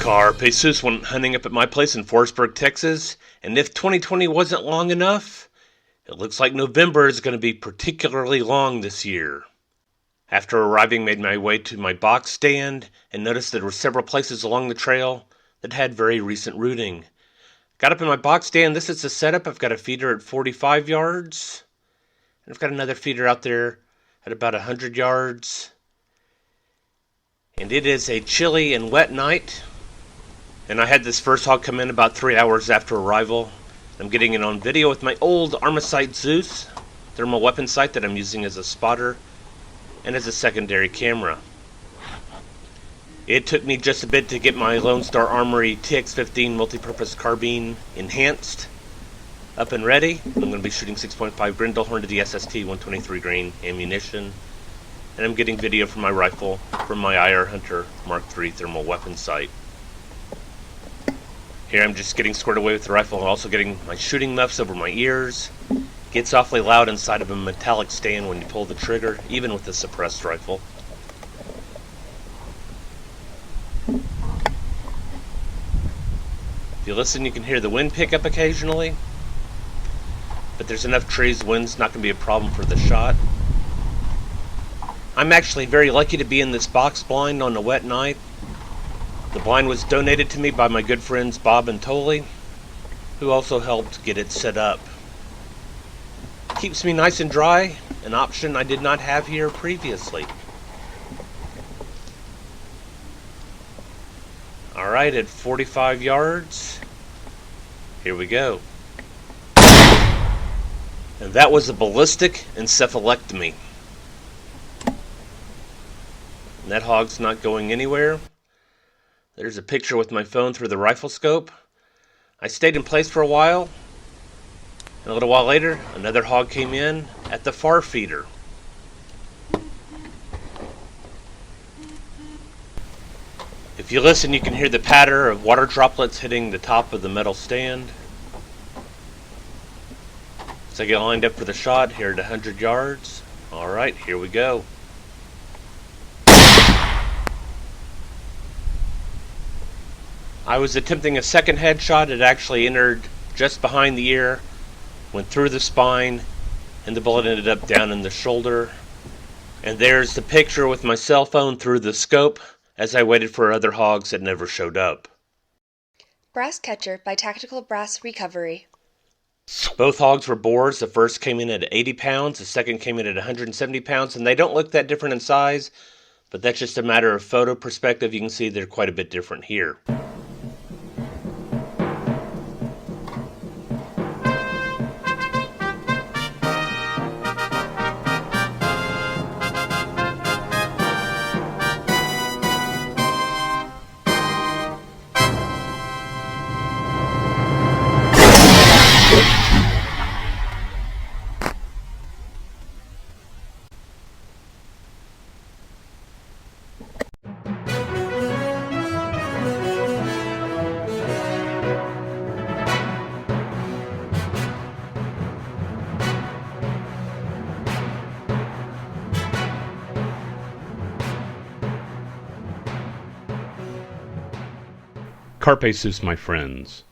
Carpe went hunting up at my place in Forestburg, Texas, and if 2020 wasn't long enough, it looks like November is going to be particularly long this year. After arriving, made my way to my box stand and noticed there were several places along the trail that had very recent rooting. Got up in my box stand. This is the setup. I've got a feeder at 45 yards, and I've got another feeder out there at about 100 yards. And it is a chilly and wet night. And I had this first hog come in about 3 hours after arrival. I'm getting it on video with my old Armory Zeus thermal weapon sight that I'm using as a spotter and as a secondary camera. It took me just a bit to get my Lone Star Armory TX15 multi-purpose carbine enhanced, up and ready. I'm going to be shooting 6.5 Grindle to the SST 123 grain ammunition. And I'm getting video from my rifle from my IR Hunter Mark III thermal weapon sight. Here I'm just getting squared away with the rifle and also getting my shooting muffs over my ears. Gets awfully loud inside of a metallic stand when you pull the trigger, even with a suppressed rifle. If you listen, you can hear the wind pick up occasionally. But there's enough trees, wind's not going to be a problem for the shot. I'm actually very lucky to be in this box blind on a wet night. The blind was donated to me by my good friends Bob and Tolly, who also helped get it set up. Keeps me nice and dry, an option I did not have here previously. Alright, at 45 yards, here we go. And that was a ballistic encephalectomy. And that hog's not going anywhere. There's a picture with my phone through the rifle scope. I stayed in place for a while. And a little while later, another hog came in at the far feeder. If you listen, you can hear the patter of water droplets hitting the top of the metal stand. As I get lined up for the shot here at 100 yards. Alright, here we go. I was attempting a second headshot. It actually entered just behind the ear, went through the spine, and the bullet ended up down in the shoulder. And there's the picture with my cell phone through the scope as I waited for other hogs that never showed up. Brass Catcher by Tactical Brass Recovery. Both hogs were boars. The first came in at 80 pounds, the second came in at 170 pounds, and they don't look that different in size, but that's just a matter of photo perspective. You can see they're quite a bit different here. Carpe, my friends.